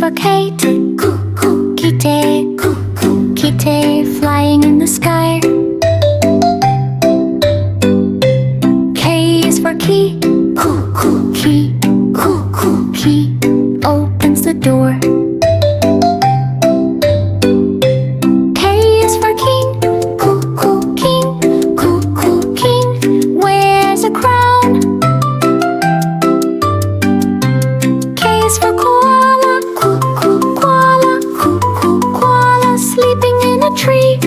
for Kate, Kite, Kite, flying in the sky. K is for key, key, key, opens the door. K is for king, king, wears a crown. K is for koala, koala, koala, sleeping in a tree.